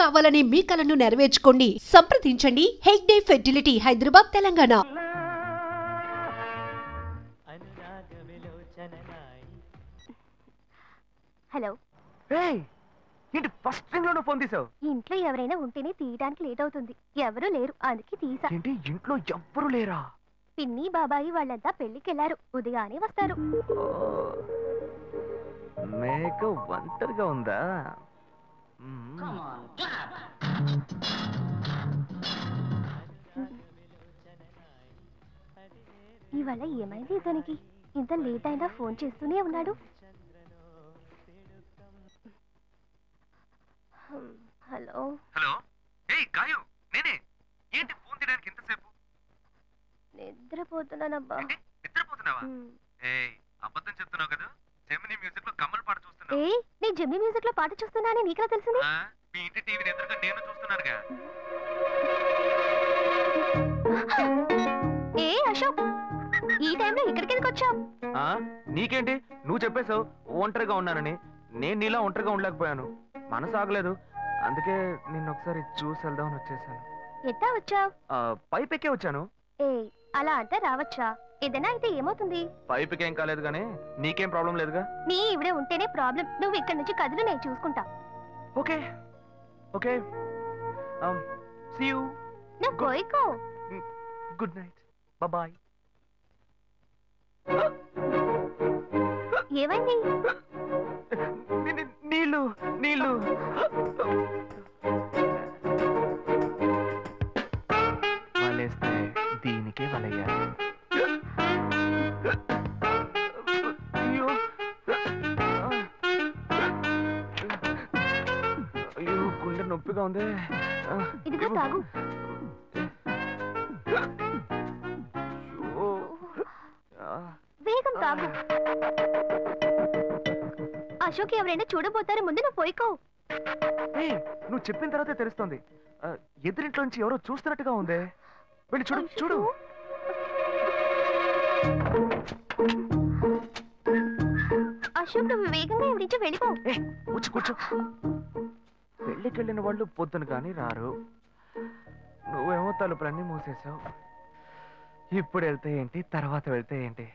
కావాలని మీ కలను నెరవేర్చుకోండి. సంప్రదించండి హెగ్డే ఫెర్టిలిటీ, హైదరాబాద్, తెలంగాణ. హలో. ఏంటి ఫస్ట్ థింగ్ లోనే ఫోన్ తీసావు? ఇంట్లో ఎవరైనా ఉంటేనే తీయడానికి లేట్ అవుతుంది. ఎవరూ లేరు, అందుకే తీసా. ఏంటి ఇంట్లో ఎవ్వరు లేరా? పిన్ని బాబాయి వాళ్ళంతా పెళ్లికెళ్లారు, ఉదయానే వస్తారు. మేక ఒంటరిగా ఉందా? ఇవాళ ఏమైంది ఇతనికి? ఇంత లేట్ అయినా ఫోన్ చేస్తూనే ఉన్నాడు. Hello hello. ఏయ్ గాయు, నేనే. ఏంటి ఫోన్ తీయడానికి ఇంతసేపు? నిద్రపోతున్నానబ్బా. నిద్రపోతున్నావా? ఏయ్ అబద్ధం చెప్తున్నావు కదా. జెమినీ మ్యూజిక్ లో కమల్ పాట చూస్తున్నావు. ఏయ్ నేను జెమినీ మ్యూజిక్ లో పాట చూస్తున్నానని నీకెలా తెలిసింది? మీ ఇంటి టీవీని ఎదురుగా నేను చూస్తున్నానుగా. ఏ అశోక్, ఈ టైంలో ఇక్కడికి ఎందుకు వచ్చావు? నీకేంటి, నువ్వు చెప్పేశావు ఒంటరిగా ఉన్నానని. నేను నీలా ఒంటరిగా ఉండలేకపోయాను, మనసు ఆగలేదు. అందుకే నిన్ను ఒకసారి చూసి వెళ్దామని వచ్చేసాను. ఎట్టా వచ్చావు? పైపెక్కే వచ్చాను. ఏ అలా అంటే రావచ్చా? ఏదైనా అయితే ఏమవుతుంది? పైపెక్కేం కాలేదు గానీ నీకేం ప్రాబ్లం లేదుగా. నీ ఇవిడే ఉంటేనే ప్రాబ్లం. నువ్వు ఇక్కడ నుంచి కదులు, నేను చూసుకుంటా. Okay okay. See you. నువ్వు కోయికో. Good night, bye. ఏమైంది? నీళ్ళు నీళ్ళు. వలేస్తే దీనికే వలయ్యాలి. అయ్యో అయ్యో, గుండె నొప్పిగా ఉంది. ఇదిగో తాగు. వేగం తాగు. అశోక్ ఎవరైనా చూడబోతారు, ముందు నువ్వు పోయికో. నువ్వు చెప్పిన తర్వాతే తెలుస్తుంది. ఎదురింట్లోంచి ఎవరో చూస్తున్నట్టుగా ఉంది. వెళ్ళి చూడు చూడు. అశోక్ నువ్వు వేగంగా ఇవి నుంచి వెళ్ళిపో. కూర్చో కూర్చో. పెళ్ళికెళ్ళిన వాళ్ళు పొద్దున కానీ రారు. నువ్వేమో తలుపులన్నీ మూసేశావు. ఇప్పుడు వెళ్తే ఏంటి, తర్వాత వెళ్తే ఏంటి?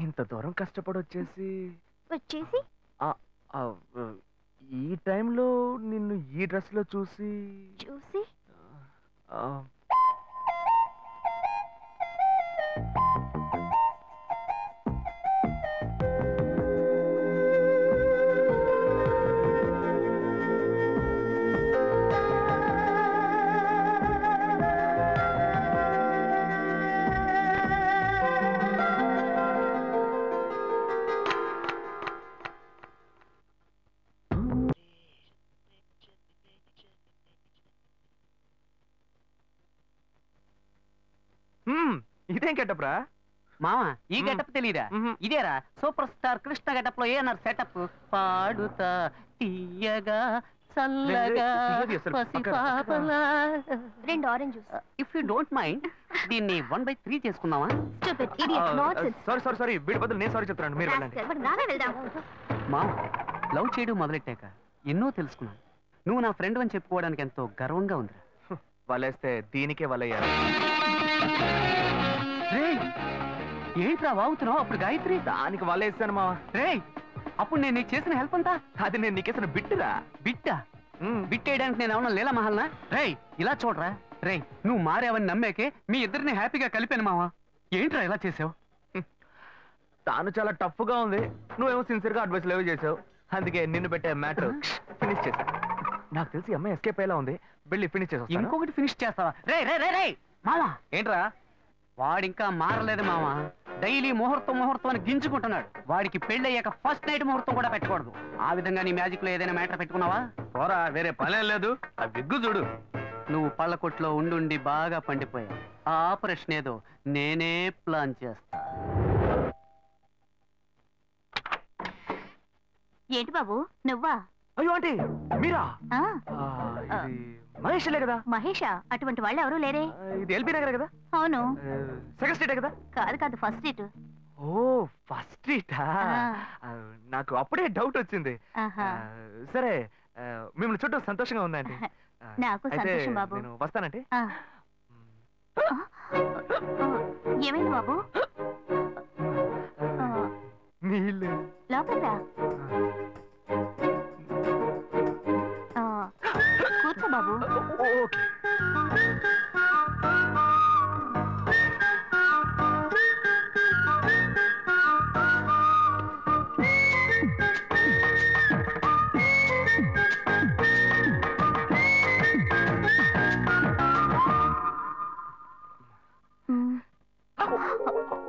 ఇంత దూరం కష్టపడి వచ్చేసి ఈ టైంలో నిన్ను ఈ డ్రెస్ లో చూసి ఇదేం గెటప్ రా మామా? ఈ గెటప్ తెలీదా? ఇదేరా సూపర్ స్టార్ కృష్ణ గెటప్ లో ఏనారు సెటప్. పాడుతా తీయగా చల్లగా పసిపాపలా. 2 orange juice. If you don't mind దీన్ని 1/3 చేసుకుందామా? సారీ వీడి బదులు నేను సారీ చెప్తాను. మీరు వెళ్ళండి. మామ, లవ్ చేయడం మొదలెట్టాక ఎన్నో తెలుసుకున్నాను. నువ్వు నా ఫ్రెండ్ అని చెప్పుకోవడానికి ఎంతో గర్వంగా ఉంది. వలేస్తే దీనికే వలయ్యారు. ఏంట్రా వాగుతున్నావు? అప్పుడు గాయత్రి దానికి వలేస్తాను మా. రే అప్పుడు నేను నీకు చేసిన హెల్ప్ అంతా అది నేను నీకేసిన బిట్టురా. బిట్టా? బిట్టేయడానికి నేను ఏమన్నా లీలా మహల్నా? రే ఇలా చూడరా. రే నువ్వు మారేవని నమ్మేకే మీ ఇద్దరిని హ్యాపీగా కలిపాను మావా. ఏంట్రా ఇలా చేసావు? తాను చాలా టఫ్ గా ఉంది, నువ్వేమో సిన్సియర్ గా అడ్వైస్ లేవు చేసావు. అందుకే నిన్ను పెట్టే మ్యాటర్ ఫినిష్ చేశా. నాకు తెలిసి అమ్మాయి ఎస్కేప్ అయ్యేలా ఉంది, వెళ్ళి ఫినిష్ చేస్తా. ఇంకొకటి ఫినిష్ చేస్తావా? రే రే రే రే మావా. ఏంట్రా? వాడింకా మారలేదు మావా. డైలీ ముహూర్తం ముహూర్తం అని గింజుకుంటున్నాడు. వాడికి పెళ్లి అయ్యాక ఫస్ట్ నైట్ ముహూర్తం కూడా పెట్టకూడదు. ఆ విధంగా నీ మ్యాజిక్ లో ఏదైనా మ్యాటర్ పెట్టుకున్నావా? పోరా, వేరే పనే లేదు. ఆ విగ్గు చూడు. నువ్వు పళ్ళకొట్లో ఉండి బాగా పండిపోయావు. ఆ ఆపరేషన్ ఏదో నేనే ప్లాన్ చేస్తా. ఏంటి బాబు నువ్వా? అయ్యో ఆంటీ మీరా? మహేష్లే కదా? మహేషా? అటువంటి వాళ్ళు ఎవరూ లేరే. ఇది ఎల్బీ నగర్ కదా? అవును. సెకండ్ స్ట్రీట్ కదా? కాదు కాదు, ఫస్ట్ స్ట్రీట్. ఓ ఫస్ట్ స్ట్రీటా? నాకు అప్పుడే డౌట్ వచ్చింది. సరే మిమ్మల్ని చుట్టూ సంతోషంగా ఉందండి. నాకు సంతోషం బాబు. నేను వస్తానండి. ఏమైంది బాబు? నీళ్ళు లోపల కూర్చో బాబు. ఓకే.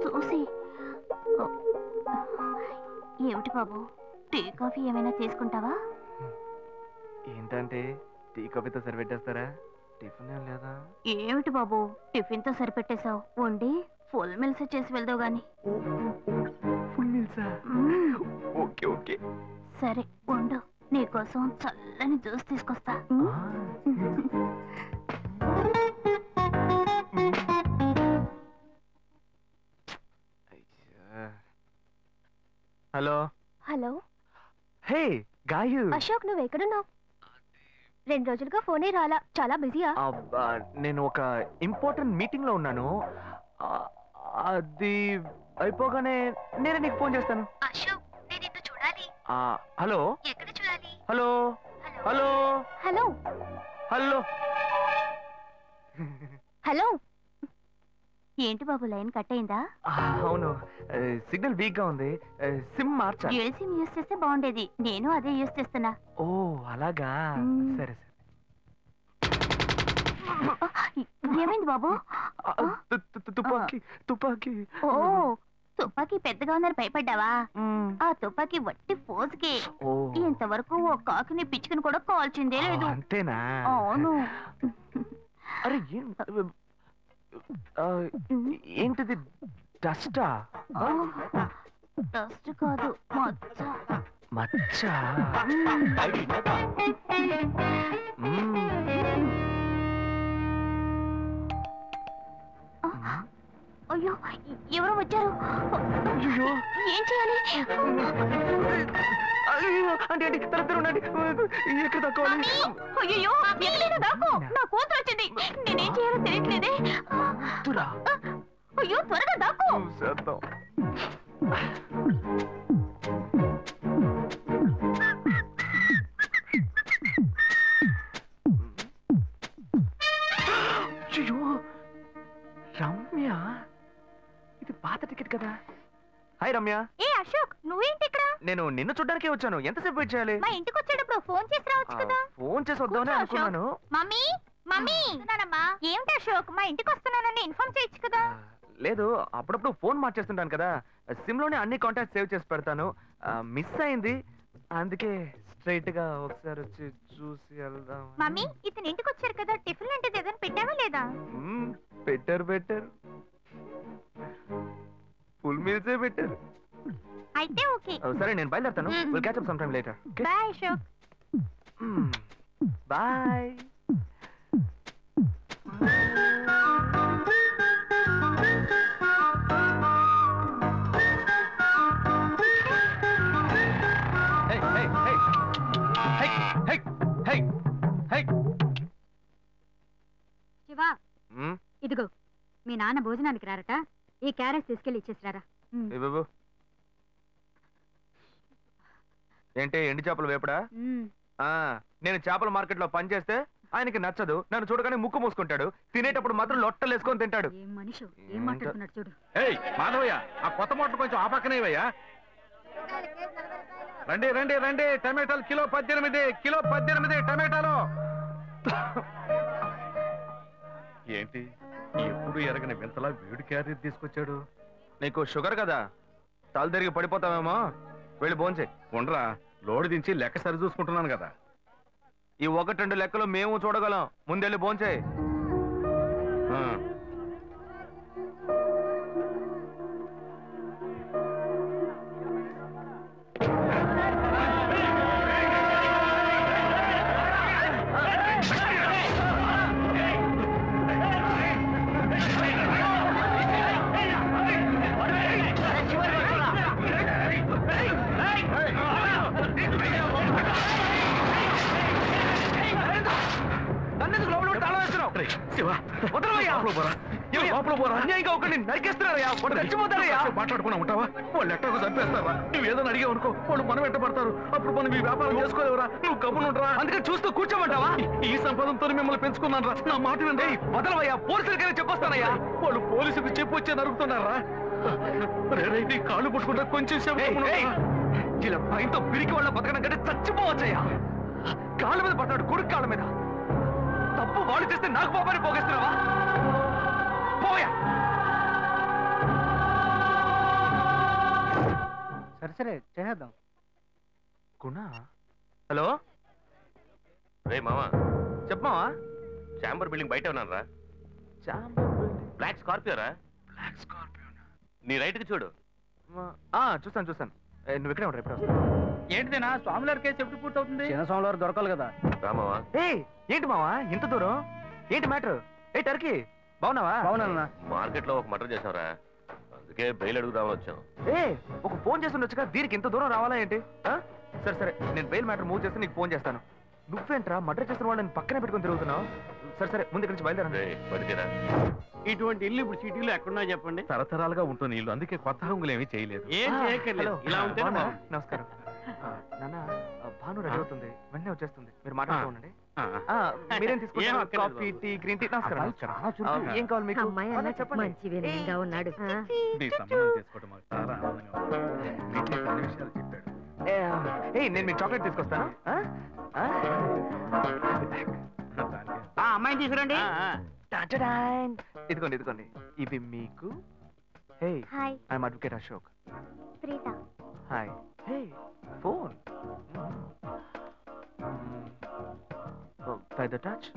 చూసి ఏమిటి బాబు, టీ కాఫీ ఏమైనా తీసుకుంటావా? ఏంటంటే టీ కాఫీతో సరిపెట్టేస్తారా? టిఫిన్ ఏం లేదా? ఏమిటి బాబు టిఫిన్ తో సరిపెట్టేశావు? వండి ఫుల్ మిల్స్ చేసి వెళ్దావు గాని. ఫుల్ మిల్సా? Okay okay. సరే వండు, నీకోసం చల్లని జ్యూస్ తీసుకొస్తా. హలో. హలో. హే గాయు. అశోక్ నువ్వు ఎక్కడున్నావు? 2 రోజులుగా ఫోనే రాలా, చాలా బిజీయా? నేను ఒక ఇంపార్టెంట్ మీటింగ్ లో ఉన్నాను. అది అయిపోగానే నేనే నీకు ఫోన్ చేస్తాను. అశోక్ నేను నిన్ను చూడాలి. హలో. ఎక్కడ చూడాలి? Hello hello hello hello hello. ఏంటి బాబు లైన్ కట్ అయిందా? అవును, సిగ్నల్ వీక్ గా ఉంది. సిమ్ మార్చా. డ్యూయల్ సిమ్ యూస్ చేస్తే బాగుండేది, నేను అదే యూస్ చేస్తున్నా. ఓ అలాగా. సరే సరే. ఏమైంది బాబు? తుపాకీ తుపాకీ. ఓ తుపాకీ పెద్దగా ఉందని భయపడ్డావా? ఆ తుపాకీ వట్టి ఫోజుకే. ఇంతవరకు ఓ కాకిని పిచ్చుకుని కూడా కాల్చిందే లేదు. అంతేనా? అవును. అరే ఏంటిది? డస్టా? డస్ట్ కాదు, మచ్చ. మచ్చ? అయ్యో ఎవరో వచ్చారు. ఏం చేయాలి? అంటే ఉండండి, ఎక్కడ తక్కువాలి? అయ్యో ఎక్కడైనా దాకో, నా కూతురు వచ్చింది. నేనేం చేయాలో తెలియట్లేదే. అయ్యో త్వరగా దాకో. రమ్య, ఇది పాత టికెట్ కదా. హాయ్ రమ్య. ఏ అశోక్ నువ్వేంటి ఇక్కడ? నేను నిన్ను చూడ్డానికే వచ్చాను. ఎంతసేపు వెయిట్ చేయాలి? మా ఇంటికి వచ్చేటప్పుడు ఫోన్ చేసి రావచ్చు కదా. ఫోన్ చేసి వద్దామని అనుకున్నాను. మమ్మీ మమ్మీ ఏమిటి అశోక్ మా ఇంటికి వస్తున్నానని ఇన్ఫార్మ్ చేయొచ్చు కదా. లేదు, అప్పుడప్పుడు ఫోన్ మార్చేస్తుంటాను కదా, సిమ్ లోనే అన్ని కాంటాక్ట్ సేవ్ చేసి పెడతాను. మిస్ అయింది, అందుకే స్ట్రైట్ గా ఒకసారి వచ్చి చూసి వెళ్దాం. మమ్మీ ఇతను ఇంటికి వచ్చారు కదా, టిఫిన్ లాంటిది ఏదైనా పెట్టావా లేదా? బెటర్ ఫుల్ మీల్సే బెటర్. అయితే ఓకే. సరే నేను బయలుదేరుతాను. Will catch up some time later. Bye Ashok. Bye. Shiva ఇదిగో మీ నాన్న భోజనానికి రారట, ఈ క్యారెట్స్ తీసుకెళ్లి ఇచ్చేసిరారా. ఏంటి ఎండి చేపలు వేపడా? నేను చేపల మార్కెట్ లో పనిచేస్తే ఆయనకి నచ్చదు, నన్ను చూడగానే ముక్కు మూసుకుంటాడు, తినేటప్పుడు మాత్రం లొట్టలు వేసుకొని తింటాడు. ఏం మనిషి ఏం మాట్లాడుతున్నాడు చూడు. మాధవయ్య ఆ కొత్త మోటార్ కొంచెం ఆ పక్కనేవయ్యా. రండి రండి రండి, టమాటాలు కిలో 18 టమాటాలు. ఏంటి ఎప్పుడు ఎరగని వింతలా వేడి క్యారెట్ తీసుకొచ్చాడు? నీకు షుగర్ కదా, తల తిరిగి పడిపోతావేమో, వెళ్ళి భోంచే. ఉండరా, లోడు దించి లెక్క సరి చూసుకుంటున్నాను కదా. ఈ 1-2 లెక్కలు మేము చూడగలం, ముందెళ్ళి భోంచే. శివ వదలవయ్యా. లోపల పోరా. అన్యాయంగా ఒకరిని నరికేస్తున్నారయ్యా. వాడు చచ్చిపోతారయ్యా. మాట్లాడుకున్నా ఉంటావా? వాళ్ళు ఎట్టకు చంపేస్తారా? నువ్వు ఏదో అడిగావు అనుకో, వాళ్ళు మనం వెంటబడతారు. అప్పుడు మనం ఈ వ్యాపారం చేసుకోలేవురా. నువ్వు కబునుంటరా. అందుకని చూస్తూ కూర్చోమంటావా? ఈ సంపదంతో మిమ్మల్ని పెంచుకున్నాను రా. నా మాట వినండి. వదలవయ్యా. పోలీసులకైనా చెప్పొస్తానయ్యా. వాళ్ళు పోలీసులకు చెప్పొచ్చే నరుగుతున్నారా? నీ కాళ్ళు పుట్టుకుంటా కొంచెం సేపు ఇలా భయంతో పిరికి వాళ్ళ బతకడం కంటే చచ్చిపోవచ్చయ్యా. కాళ్ళ మీద పడతాడు, కొడుకు కాళ్ళ మీద. తప్పు వాళ్ళు చేస్తే నాకు పాపాన్ని పోగేస్తున్నావా? పోయా. సరే చేద్దాం. గుణ. హలో రే మామా, చెప్పమావా? చాంబర్ బిల్డింగ్ బయట ఉన్నాను రా. బ్లాక్ స్కార్పియో రా. Black Scorpio. నీ రైట్ కి చూడు. చూస్తాను. నువ్వు ఇక్కడే ఉంటావు. ఎప్పుడు వస్తావు? ఏంటిదేనా స్వామివారి కేసు ఎప్పుడు పూర్తవుతుంది? చిన్న స్వామివారు దొరకాలి కదా. రామావా, ఏంటి మావా ఇంత దూరం? ఏంటి మ్యాటర్? టర్కీ బాగున్నావా? బాగున్నా. మార్కెట్ లో ఒక మర్డర్ చేసావురా, అందుకే బెయిల్ అడుగుదామని వచ్చాం. ఒక ఫోన్ చేసి ఉండొచ్చుగా, దీనికి ఇంత దూరం రావాలా ఏంటి? సరే నేను బెయిల్ మ్యాటర్ మూవ్ చేస్తే నీకు ఫోన్ చేస్తాను. నువ్వేంట్రా మర్డర్ చేసిన వాళ్ళని పక్కనే పెట్టుకుని తిరుగుతున్నావు? సరే ముందు ఇక్కడి నుంచి బయలుదేరండి. బతికేరా? ఇటువంటి ఇల్లు ఇప్పుడు సిటీలో ఎక్కడున్నా చెప్పండి. తరతరాలుగా ఉంటుంది ఇల్లు, అందుకే కొత్త హంగులు ఏమీ చేయలేదు. ఏం చేయక్కర్లేదు, ఇలా ఉంటే నమస్కారం నాన్న. భాను రెడీ అవుతుంది, వెంటనే వచ్చేస్తుంది. మీరు మాట్లాడుతూ ఉండండి. మీరేం తీసుకుంటారు? Coffee, tea, green tea? నమస్కారం. ఏం కావాలి మీకు? చెప్పండి. మంచి వినయంగా ఉన్నాడు. నీ సంబంధం చేసుకోవడం మాకు చాలా ఆనందంగా ఉంది. నీకే కొన్ని విషయాలు చెప్పాడు. నేను మీకు చాక్లెట్ తీసుకొస్తాను. అమ్మాయిని తీసుకురండి. ఇదిగోండి ఇవి మీకు. I'm advocate Ashok. Preetha. Hi. Phone by the touch.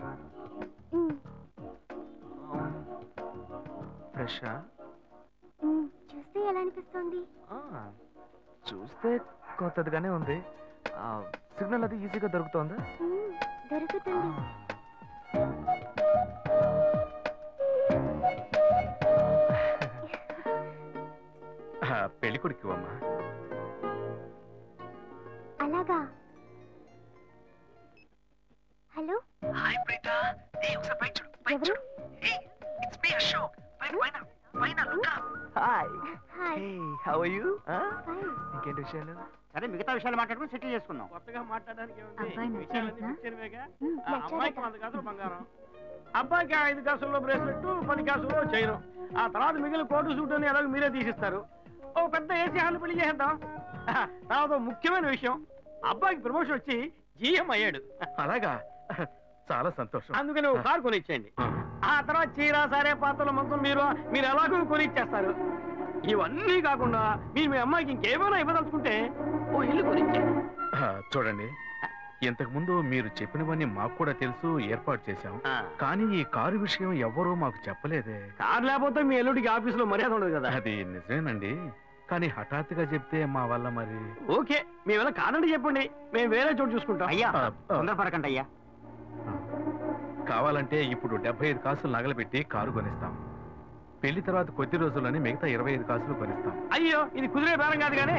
ఫ్రెషా? చూస్తే ఎలా అనిపిస్తుంది? చూస్తే కొత్తదిగానే ఉంది. సిగ్నల్ అది ఈజీగా దొరుకుతుందా? దొరుకుతుంది. పెళ్లి కొడుకు అమ్మా. అలాగా. హలో. హాయ్ ప్రీత. ఒకసారి బయట చూడు. ఎవరు? It's me Ashok. పైన look up. Hi. How are you? ఇంకేంటి విషయాలు? సరే మిగతా విషయాలు మాట్లాడుకుని సెటిల్ చేసుకుందాం. కొత్తగా మాట్లాడడానికి అమ్మాయికి 100 కాసులు బంగారం, అబ్బాయికి 5 కాసుల్లో బ్రేస్లెట్, 10 కాసుల్లో చైను. ఆ తర్వాత మిగిలిన కోటు సూట్ అని ఎలాగో మీరే తీసిస్తారు. ఓ పెద్ద ఏసీ హాల్ పెళ్లి చేద్దాం. తర్వాత ముఖ్యమైన విషయం, అబ్బాయికి ప్రమోషన్ వచ్చి జీఎం అయ్యాడు. అలాగా? చాలా సంతోషం. అందుకని ఒక కారు కొనిచ్చేయండి. ఆ తర్వాత చీర, సారే, పాత్రల మొత్తం మీరు ఎలాగో కొనిచ్చేస్తారు. ఇవన్నీ కాకుండా మీరు మీ అమ్మాయికి ఇంకేమైనా ఇవ్వదలుచుకుంటే ఓ ఇల్లు కొనిచ్చేయండి. చూడండి, ఇంతకు ముందు మీరు చెప్పినవన్నీ మాకు కూడా తెలుసు, ఏర్పాటు చేశాం. కానీ ఈ కారు విషయం ఎవ్వరూ మాకు చెప్పలేదే. కారు లేకపోతే మీ ఎల్లుడికి ఆఫీసులో మర్యాద ఉండదు కదా. అది నిజమేనండి, కానీ హఠాత్తుగా చెప్తే మా వల్ల మరి. ఓకే, మీ వల్ల కాదండి చెప్పండి, మేము వేరే చోటు చూసుకుంటాం. అయ్యా తొందరపడకండి అయ్యా. కావాలంటే ఇప్పుడు 75 కాసులు నగలబెట్టి కారు కొనిస్తాం. పెళ్లి తర్వాత కొద్ది రోజుల్లోనే మిగతా 25 కాసులు కొనిస్తాం. అయ్యో, ఇది కుదిరే బేరం కాదు కానీ.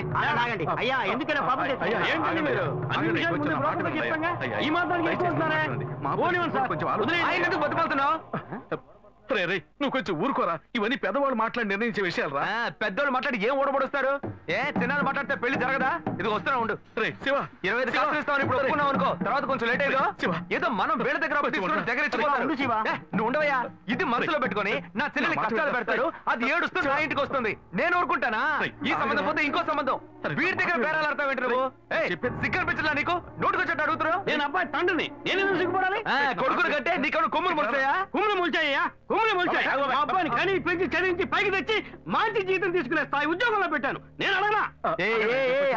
అయ్యా ఎందుకైనా పాపం ఏంటండి మీరు? ఈ మాత్రానికి ఎక్కువ వస్తున్నారా? ఎందుకు బతుకుతున్నావు? నువ్వు కొంచెం ఊరుకోరా. ఇవన్నీ పెద్దవాళ్ళు మాట్లాడి నిర్ణయించే విషయాలు రా. పెద్దవాళ్ళు మాట్లాడి ఏం ఓడబడుస్తారు? చిన్నాళ్ళు మాట్లాడితే పెళ్లి జరగదా? ఇది వస్తున్నా ఉండు. శివ 25 కాసులు ఇస్తామని ఇప్పుడు ఒప్పుకున్నావు అనుకో, తర్వాత కొంచెం లేట్ అయ్యో. ఏదో మనం వేరే దగ్గర నువ్వు ఉండవయ్యా. ఇది మనసులో పెట్టుకొని నా చెల్లెని కష్టాలు పెడతారు, అది ఏడుస్తూ నా ఇంటికి వస్తుంది. నేను ఊరుకుంటానా? ఈ సంబంధం పోతే ఇంకో సంబంధం. వీడి దగ్గర బేరాలు ఆడతావు ఏంటి నువ్వు? సిగ్గర్ పిచ్చలా నీకు? నోటుకొచ్చేట్టు అడుగుతున్నావు. నేను అబ్బాయి తండ్రిని, నేను సిగ్గుపడాలి? కొడుకులు కంటే నీకు కొమ్ములు ముడతాయా? కుమ్ములు ముల్చాయ్యా, కుమ్ములు ముల్చాయి. మా అబ్బాయిని కని పెంచి చదివించి పైకి తెచ్చి మంచి జీతం తీసుకునే స్థాయి ఉద్యోగంలో పెట్టాను. నేను అడగనా?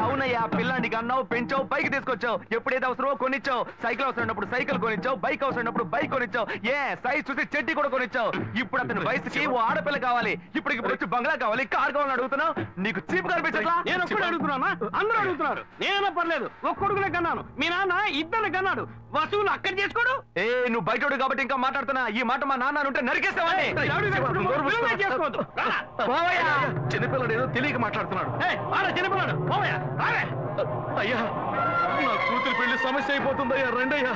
అవునయ్యా, పిల్లానికి అన్నావు, పెంచావు, పైకి తీసుకొచ్చావు. ఎప్పుడైతే అవసరమో కొనిచ్చావు. సైకిల్ అవసరమైనప్పుడు సైకిల్ కొనిచ్చావు, బైక్ అవసరమైనప్పుడు బైక్ కొనిచ్చావు. సైజ్ చూసి చెట్టి కూడా కొనిచ్చావు. ఇప్పుడు అతని వయసుకి ఓ ఆడపిల్ల కావాలి, ఇప్పుడు వచ్చి బంగ్లా కావాలి, కార్ కావాలని అడుగుతున్నావు. నీకు చీప్ కనిపించట్లా? నేను ఒక్కడే అడుగుతున్నా, అందరూ అడుగుతున్నారు. నేనైనా పర్లేదు, ఒక్క కొడుకునే కన్నాను, మీ నాన్న 2 కన్నాడు. వసూలు అక్కడ చేసుకోడు. నువ్వు బయటోడు కాబట్టి ఇంకా మాట్లాడుతున్నా. ఈ మాట మా నాన్న ఉంటే నరికేస్తావని. చేసుకోవద్దు. చిన్నపిల్లడు ఏదో తెలియక మాట్లాడుతున్నాడు. చిన్నపిల్లడు అయ్యా, నా కూతురు పెళ్లి సమస్య అయిపోతుందయ్యా. రండయ్యా.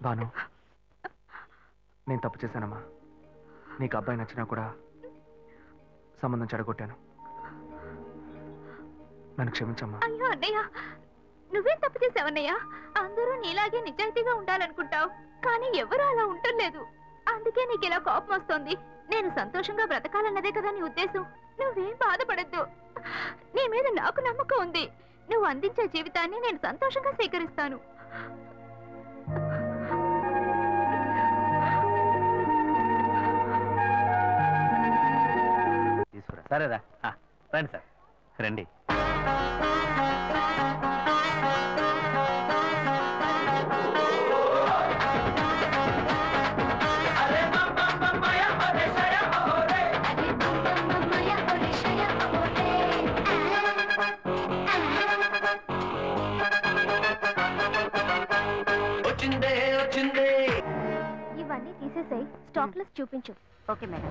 భాను, నేను తప్పు చేశానమ్మా. నీకు అబ్బాయి నచ్చినా కూడా సంబంధం చెడగొట్టాను. నన్ను క్షమించమ్మా. అయ్యో అన్నయ్య, నువ్వేం తప్పు చేసావన్నయ్య? అందరూ నీలాగే నిజాయితీగా ఉండాలనుకుంటావు, కానీ ఎవరు అలా ఉండలేదు. అందుకే నీకు ఇలా కోపం వస్తుంది. నేను సంతోషంగా బ్రతకాలన్నదే కదా నీ ఉద్దేశం. నువ్వేం బాధపడద్దు. నీ మీద నాకు నమ్మకం ఉంది. నువ్వు అందించే జీవితాన్ని నేను సంతోషంగా స్వీకరిస్తాను. తీసుకురా. సరేరా, రండి సార్, రండి. ఇవన్నీ తీసేసాయి, స్టాక్ లిస్ట్ చూపించు. Okay madam.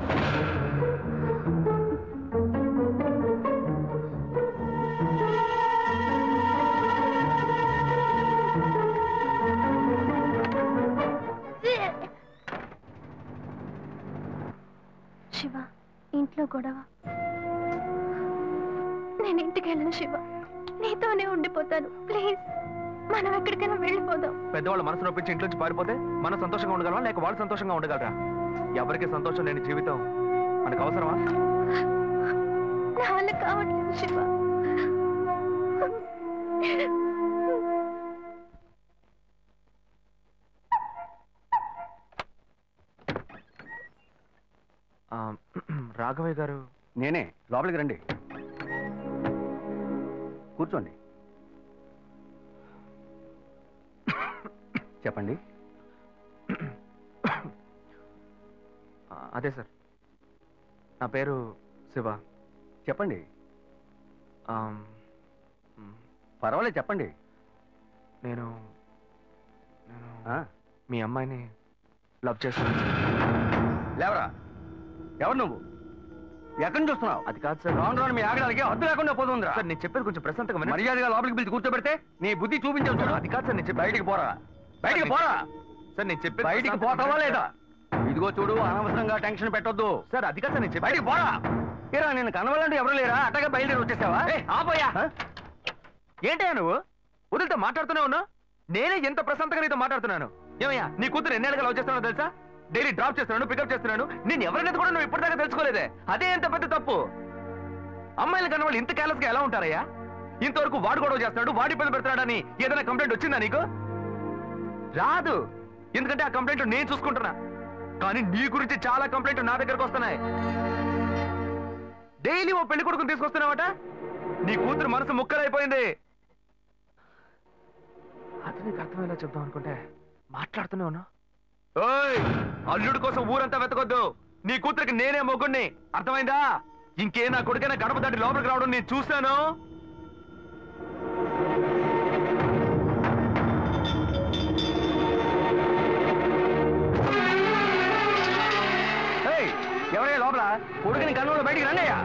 శివ, ఇంట్లో గొడవ. నేను ఇంటికి వెళ్ళను శివ, నీతోనే ఉండిపోతాను. ప్లీజ్, మనం ఎక్కడికైనా వెళ్ళిపోదాం. పెద్దవాళ్ళ మనసు నొప్పించి ఇంట్లోంచి పారిపోతే మనం సంతోషంగా ఉండగలమా, లేక వాళ్ళు సంతోషంగా ఉండగలరా? ఎవరికి సంతోషం లేని జీవితం మనకు అవసరమా? నా వల్ల కావట్లేదు శివ. రాఘవయ్య గారు. నేనే. లోపలికి రండి, కూర్చోండి. చెప్పండి. అదే సార్, నా పేరు శివ. చెప్పండి. పర్వాలేదు, చెప్పండి. నేను మీ అమ్మాయిని లవ్ చేస్తాను. లేవరా, ఎవరు నువ్వు? ఎక్కడి నుంచి చూస్తున్నావు? అది కాదు సార్. రాను రాను మీ ఆగడానికి హద్దు లేకుండా పోతుందిరా. సార్, నేను చెప్పేది కొంచెం ప్రశాంతంగా వినండి. మర్యాదగా లోపలికి పిలిచి కూర్చోబెడితే నీ బుద్ధి చూపించావు చూడు. అది కాదు సార్, నేను బయటికి పోరా, బయటికి పోరా. సార్, నేను చెప్పేది బయటికి పోతావా లేదా? ఇదిగో చూడు, అనవసరంగా టెన్షన్ పెట్టొద్దు. సార్, అది కాదు సార్, నేను బయటికి పోరా. ఏరా, నేను కనవాలంటే ఎవరు లేరా? అట్టగా బయలుదేరి వచ్చేసావా? ఆపోయా. ఏంటయ్యా నువ్వు వదిలితో మాట్లాడుతూనే ఉన్నా? నేనే ఎంత ప్రశాంతంగా నీతో మాట్లాడుతున్నాను. ఏమయ్యా, నీ కూతురు ఎన్నేళ్ళగా లవ్ చేస్తున్నావు తెలుసా? డైలీ డ్రాప్ చేస్తున్నాను, పికప్ చేస్తున్నాను. నేను ఎవరినైతే కూడా నువ్వు ఇప్పటిదాకా తెలుసుకోలేదే. అదే ఎంత పెద్ద తప్పు. అమ్మాయిలు కన్నా వాళ్ళు ఇంత కేర్లెస్ గా ఎలా ఉంటారయ్యా? ఇంతవరకు వాడు గొడవ చేస్తున్నాడు, వాడి ఇబ్బంది పెడతాడని ఏదైనా కంప్లైంట్ వచ్చిందా నీకు? రాదు, ఎందుకంటే ఆ కంప్లైంట్ నేను చూసుకుంటున్నా. కానీ నీ గురించి చాలా కంప్లైంట్ నా దగ్గరకు వస్తున్నాయి. డైలీ ఓ పెళ్లి కొడుకుని తీసుకొస్తున్నావట. నీ కూతురు మనసు ముక్కలైపోయింది. అది నీకు అర్థమయ్యేలా చెప్దాం అనుకుంటే మాట్లాడుతూనే ఉన్నా. ఓయ్, అల్లుడి కోసం ఊరంతా వెతకొద్దు. నీ కూతురికి నేనే మొగ్గుణ్ణి, అర్థమైందా? ఇంకే నా కొడుకైనా గడప దాటి లోపలికి రావడం నేను చూశాను. ఎవరయ్యా లోపల? కొడుకుని కన్నులో బయటికి రండియ్యా.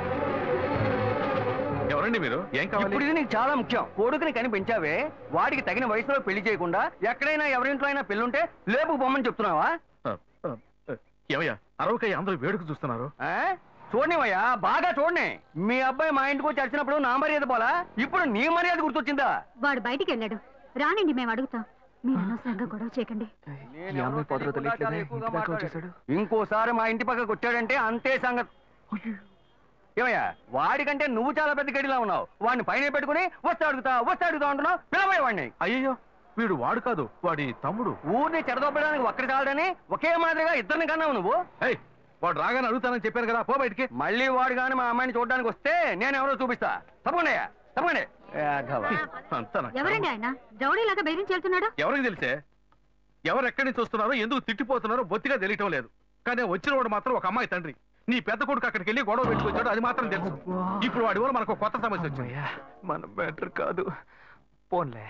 ఎవరండి మీరు? ఏం కావాలి? ఇప్పుడు ఇది నీకు చాలా ముఖ్యం. కొడుకుని కనిపించావే, వాడికి తగిన వయసులో పెళ్లి చేయకుండా ఎక్కడైనా ఎవరింట్లో అయినా పెళ్ళుంటే లేపు బొమ్మని చెప్తున్నావా? ఏమయ్యా, అరవకయ్య అందరూ వేడుక చూస్తున్నారు. చూడనివయ్యా, బాగా చూడని. మీ అబ్బాయి మా ఇంటికి వచ్చి వచ్చినప్పుడు నా మర్యాద పోలా, ఇప్పుడు నీ మర్యాద గుర్తొచ్చిందా? వాడు బయటికి వెళ్ళాడు, రానండి, మేము అడుగుతాం. మీరు అనవసరంగా గొడవ చేయకండి. ఇంకోసారి మా ఇంటి పక్కకు వచ్చాడంటే అంతే సంగతి. ఏమయ్యా, వాడికంటే నువ్వు చాలా పెద్ద గడిలా ఉన్నావు. వాడిని పైన పెట్టుకుని వస్తా అడుగుతా అంటున్నావు. పిలవయ్య వాడిని. అయ్యో, వీడు వాడు కాదు, వాడి తమ్ముడు. ఊరిని చెడదొబ్బడానికి ఒక్కడి చాలని ఒకే మాదిరిగా ఇద్దరిని కన్నావు నువ్వు. వాడు రాగానే అడుగుతానని చెప్పాను కదా, పో బయటికి. మళ్ళీ వాడు గాని మా అమ్మాయిని చూడడానికి వస్తే నేను ఎవరో చూపిస్తా. తప్పకుండా తప్పండి. ఎవరండి ఆయన? రౌడీలాగా బెదిరించి వెళ్తున్నాడు. ఎవరికి తెలిసే? ఎవరు ఎక్కడి నుంచి వస్తున్నారో, ఎందుకు తిట్టిపోతున్నారో బొత్తిగా తెలియటం లేదు. కానీ వచ్చిన వాడు మాత్రం ఒక అమ్మాయి తండ్రి. నీ పెద్ద కొడుకు అక్కడికి వెళ్ళి గొడవ పెట్టుకొచ్చాడు, అది మాత్రం తెలుసు. ఇప్పుడు వాడి వల్ల మనకు కొత్త సమస్య వచ్చింది. మన బెటర్ కాదు. పోన్లే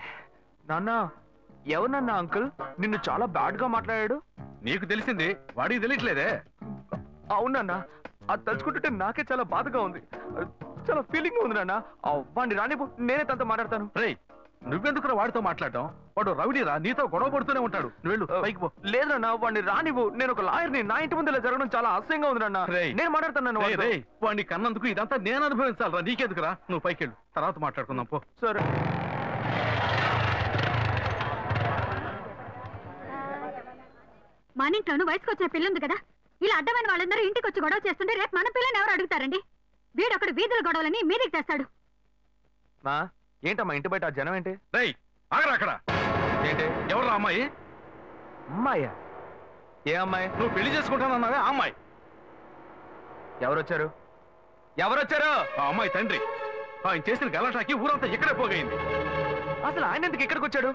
నాన్న. ఎవరన్నా అంకుల్ నిన్ను చాలా బ్యాడ్ గా మాట్లాడాడు? నీకు తెలిసింది, వాడికి తెలియట్లేదే. అవునన్నా, అది తలుచుకుంటుంటే నాకే చాలా బాధగా ఉంది. చాలా ఫీలింగ్ ఉంది నాన్న. వాడిని రాని, నేనే తనతో మాట్లాడతాను. రేయ్, నువ్వెందుకురా వాడితో మాట్లాడటం? వాడు రౌడీరా, నీతో గొడవ పడుతూనే ఉంటాడు. నువ్వు వెళ్ళు, పైకి పో. లేదు నాన్న, వాడిని రానివ్వు. నేను ఒక లాయర్ని. నా ఇంటి ముందు ఇలా జరగడం చాలా అసహ్యంగా ఉంది నాన్న. నేను మాట్లాడుతాను. వాడిని కన్నందుకు ఇదంతా నేను అనుభవించాలరా, నీకెందుకురా? నువ్వు పైకి వెళ్ళు, తర్వాత మాట్లాడుకుందాం పో. సరే. మన ఇంట్లోనూ వయసుకు వచ్చిన పిల్లుంది కదా, ఇలా అడ్డమైన వాళ్ళందరూ ఇంటికి వచ్చి గొడవ చేస్తుంటే రేపు మన పిల్లని ఎవరు అడుగుతారండి? వీడొకడు వీధుల గొడవలని మీదికి తెస్తాడు. మా ఏంటమ్మా ఇంటి బయట జనం ఏంటి? రేయ్ ఆగరా అక్కడ. ఏంటి? ఎవరా అమ్మాయి? అమ్మాయ్యా? ఏ అమ్మాయి? నువ్వు పెళ్లి చేసుకుంటానన్నావే ఆ అమ్మాయి. ఎవరొచ్చారు? ఎవరొచ్చారు? ఆ అమ్మాయి తండ్రి. ఆయన చేసిన గలాటాకి ఊరంతా ఇక్కడే పోగైంది. అసలు ఆయన ఎందుకు ఇక్కడికి వచ్చాడు?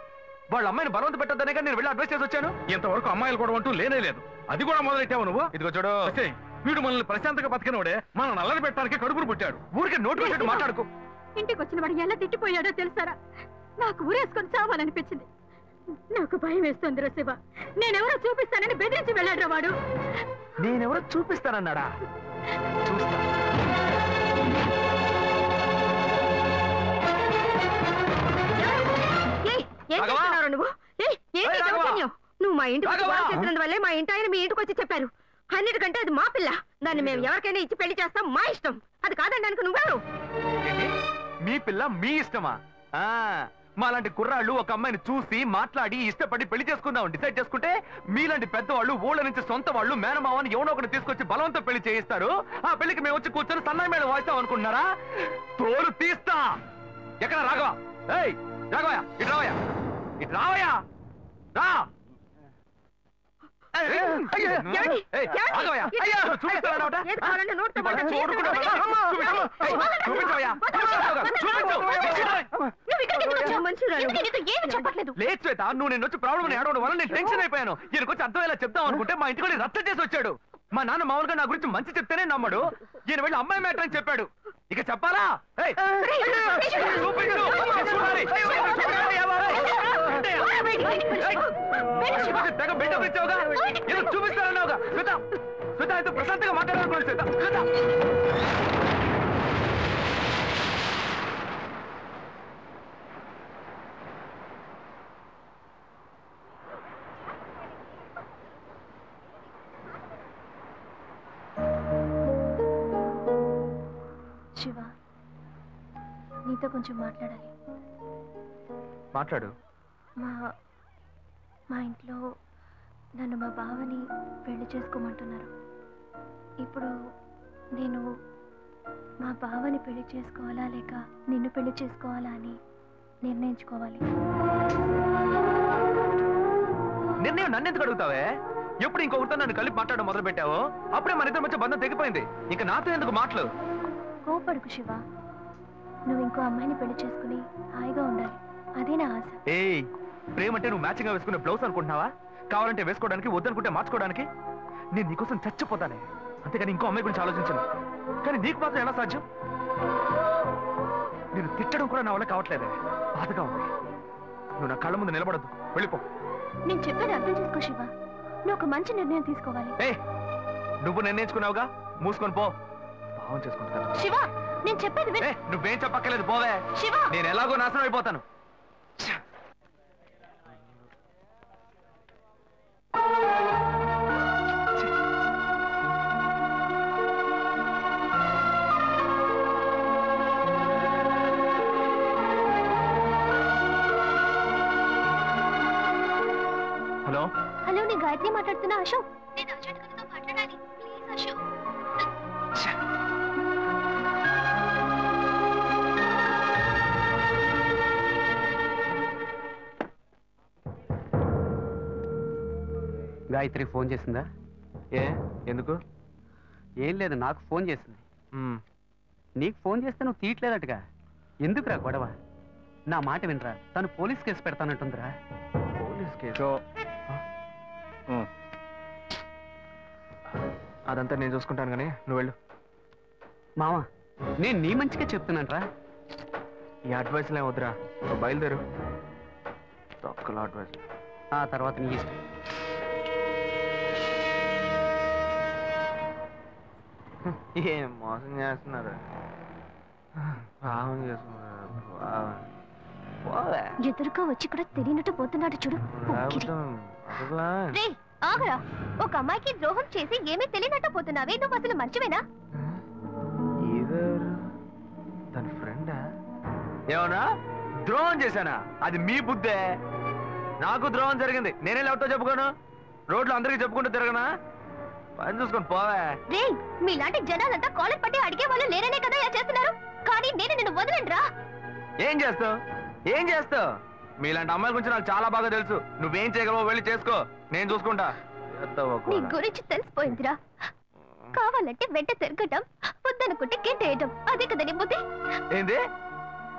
వాళ్ళ అమ్మాయిని బలవంత పెట్టద్దనే కానీ నేను వెళ్ళి అడ్వైస్ చేసి వచ్చాను. ఇంతవరకు అమ్మాయిలు కూడా అంటూ లేనే లేదు. అది కూడా మొదలెట్టావు నువ్వు. ఇదిగో చూడు, వీడు మనల్ని ప్రశాంతంగా బతికినోడే మన నల్లని పెట్టడానికి కడుపును పుట్టాడు. ఊరికి నోటు పెట్టాడు మాట్లాడుకో. ఇంటికి వచ్చిన వాడు ఎలా తిట్టిపోయాడో తెలుసారా? నాకు ఊరేసుకొని చావాలనిపించింది. నాకు భయం వేస్తుంది శివ. నేనెవరో చూపిస్తానని బెదిరించి వెళ్ళాడు వాడు. నేనెవరో చూపిస్తానన్నాడా? చూస్తా. నువ్వు మా ఇంటికి చేసినందువల్లే మా ఇంటి ఆయన మీ ఇంటికి వచ్చి చెప్పారు. అన్నిటికంటే అది మా పిల్ల. దాన్ని మేము ఎవరికైనా ఇచ్చి పెళ్లి చేస్తాం, మా ఇష్టం. అది కాదండానికి నువ్వెవరు? మీ పిల్ల మీ ఇష్టమా? మాలాంటి కుర్రాళ్ళు ఒక అమ్మాయిని చూసి మాట్లాడి ఇష్టపడి పెళ్లి చేసుకుందాం డిసైడ్ చేసుకుంటే, మీలాంటి పెద్దవాళ్ళు ఊళ్ళ నుంచి సొంత వాళ్ళు మేనమావని ఎవనో ఒకటి తీసుకొచ్చి బలవంతం పెళ్లి చేయిస్తారు. ఆ పెళ్లికి మేము వచ్చి కూర్చొని సన్నాయి మీద వాయిస్తాం అనుకుంటున్నారా? తోలు తీస్తా. ఎక్కడ రాఘవ? ఏయ్ రాఘవయ్య, ఇటు రావయ్యా, ఇటు రావయ్యా, రా. లేదు శ్వేత, నువ్వు నేను వచ్చి ప్రాబ్లం ఏడవడం వల్ల నేను టెన్షన్ అయిపోయాను. ఈయనకొచ్చి అర్థమయ్యేలా చెప్దాం అనుకుంటే మా ఇంటికి వెళ్ళి రచ్చ చేసి వచ్చాడు. మా నాన్న మామూలుగా నా గురించి మంచి చెప్తేనే నమ్మడు. ఈయన వెళ్ళి అమ్మాయి మ్యాటర్ అని చెప్పాడు. ఇక చెప్పాలా? తెగ బిల్డప్ ఇచ్చావుగా, ఏదో చూపిస్తానన్నావుగా. శ్వేత, శ్వేత అయితే ప్రశాంతంగా మాట్లాడాలనుకోండి. శ్వేత, శ్వేత. శివ, నీతో కొంచెం మాట్లాడాలి. మాట్లాడు. మా ఇంట్లో నన్ను మా బావని పెళ్లి చేసుకోమంటున్నారు. ఇప్పుడు నేను మా బావని పెళ్లి చేసుకోవాలా లేక నిన్ను పెళ్లి చేసుకోవాలా అని నిర్ణయించుకోవాలి. నిర్ణయం నన్ను ఎందుకు అడుగుతావే? ఎప్పుడు ఇంకొకరితో నన్ను కలిపి మాట్లాడడం మొదలు పెట్టావో అప్పుడే మన ఇద్దరి మధ్య బంధం తెగిపోయింది. ఇంకా నాతో ఎందుకు మాటలు? కోపడుకు శివ. నువ్వు ఇంకో అమ్మాయిని పెళ్లి చేసుకుని హాయిగా ఉండాలి, అదే నా ఆశ. ఏయ్, ప్రేమ అంటే నువ్వు మ్యాచింగ్ గా వేసుకునే బ్లౌజ్ అనుకుంటున్నావా? కావాలంటే వేసుకోవడానికి, వద్దనుకుంటే మార్చుకోవడానికి. నేను నీకోసం చచ్చిపోతానే, అంతేగాని ఇంకో అమ్మాయి గురించి ఆలోచించను. కానీ నీకు మాత్రం ఎలా సాధ్యం? నేను తిట్టడం కూడా నా వల్ల కావట్లేదే, బాధగా ఉంది. నువ్వు నా కళ్ళ ముందు నిలబడద్దు, వెళ్ళిపో. నేను చెప్పేది అర్థం చేసుకో శివ. నువ్వు ఒక మంచి నిర్ణయం తీసుకోవాలి. నువ్వు నిర్ణయించుకున్నావుగా, మూసుకొని పో. భావం చేసుకుంటాను. శివ, నేను చెప్పేది విను. నువ్వేం చెప్పక్కర్లేదు, పోవే. శివ, నేను ఎలాగో నాశనం అయిపోతాను. హలో హలో, నేను గాయత్రి మాట్లాడుతున్నా. అశోక్, నేను అర్జెంట్ గా మాట్లాడాలి, ప్లీజ్ అశోక్. గాయత్రి ఫోన్ చేసిందా? ఎందుకు? ఏం లేదు, నాకు ఫోన్ చేసింది. నీకు ఫోన్ చేస్తే నువ్వు తీయట్లేదట్టుగా. ఎందుకురా గొడవ? నా మాట వినరా, తను పోలీస్ కేసు పెడతానంటుందిరా. Police case? అదంతా నేను చూసుకుంటాను కానీ నువ్వు వెళ్ళు. మావా, నేను నీ మంచిగా చెప్తున్నానరా. ఈ అడ్వైస్లే వద్దురా, నువ్వు బయలుదేరు. తొక్కల అడ్వైస్. ఆ తర్వాత నీ ఇష్టం. ఏం మోసం చేస్తున్నారు, భావం చేస్తున్నారు. పోవే. ఎదురుగా వచ్చి కూడా తెలియనట్టు పోతున్నాడు చూడు. రేయ్, ఆగరా. ఒక అమ్మాయికి ద్రోహం చేసి ఏమీ తెలియనట్టు పోతున్నావే, నువ్వు అసలు మర్చివేనా? తన ఫ్రెండా? ఏమన్నా ద్రోహం చేశానా? అది మీ బుద్ధే. నాకు ద్రోహం జరిగింది, నేనే ఎవరితో చెప్పుకోను? రోడ్లు అందరికీ చెప్పుకుంటూ తిరగనా? పని చూసుకొని పోవే. రేయ్, మీలాంటి జనాలంతా కాలర్ పట్టి అడిగే వాళ్ళు లేరనే కదా ఇలా చేస్తున్నారు. కానీ నేను నిన్ను వదలండ్రా. ఏం చేస్తావు? ఏం చేస్తావు? మీలాంటి అమ్మాయిల గురించి నాకు చాలా బాగా తెలుసు. నువ్వేం చేయగలవో వెళ్ళి చేసుకో, నేను చూసుకుంటా. నీ గురించి తెలిసిపోయిందిరా. కావాలంటే వెంట తిరగటం, వద్దనుకుంటే గెంటేయటం, అదే కదా నీ బుద్ధి. ఏంది?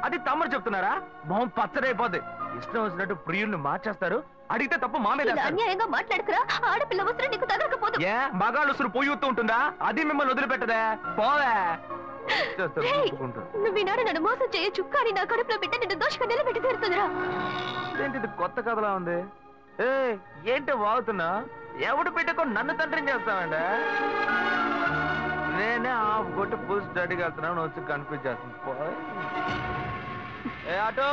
అది తమ్ముడు చెప్తున్నారా? మొహం పచ్చడైపోద్ది. ఇష్టం వచ్చినట్టు ప్రియుల్ని మార్చేస్తారు. అడిగితే తప్పు మా మీద. అన్యాయంగా మాట్లాడుకురా. ఆడపిల్ల ఉసురు నీకు తగలకపోదు. ఏ మగాళ్ళు ఉసురు పొయ్యి ఉంటుందా? అది మిమ్మల్ని వదిలిపెట్టదే. పోవే. నువ్వు నన్ను మోసం చేయొచ్చు, కానీ నా కడుపులో బిడ్డ నిన్ను దోషంగా నిలబెట్టి తీరుతుందిరా. ఏంటిది కొత్త కథలా ఉంది? ఏ ఏంటి వాగుతున్నా? ఎవడు పెట్టుకో నన్ను తండ్రిని చేస్తామండి? నేనే ఆఫ్ కొట్టి ఫుల్ స్టడీకి వెళ్తున్నాను, వచ్చి కన్ఫ్యూజ్ చేస్తాను. ఏ ఆటో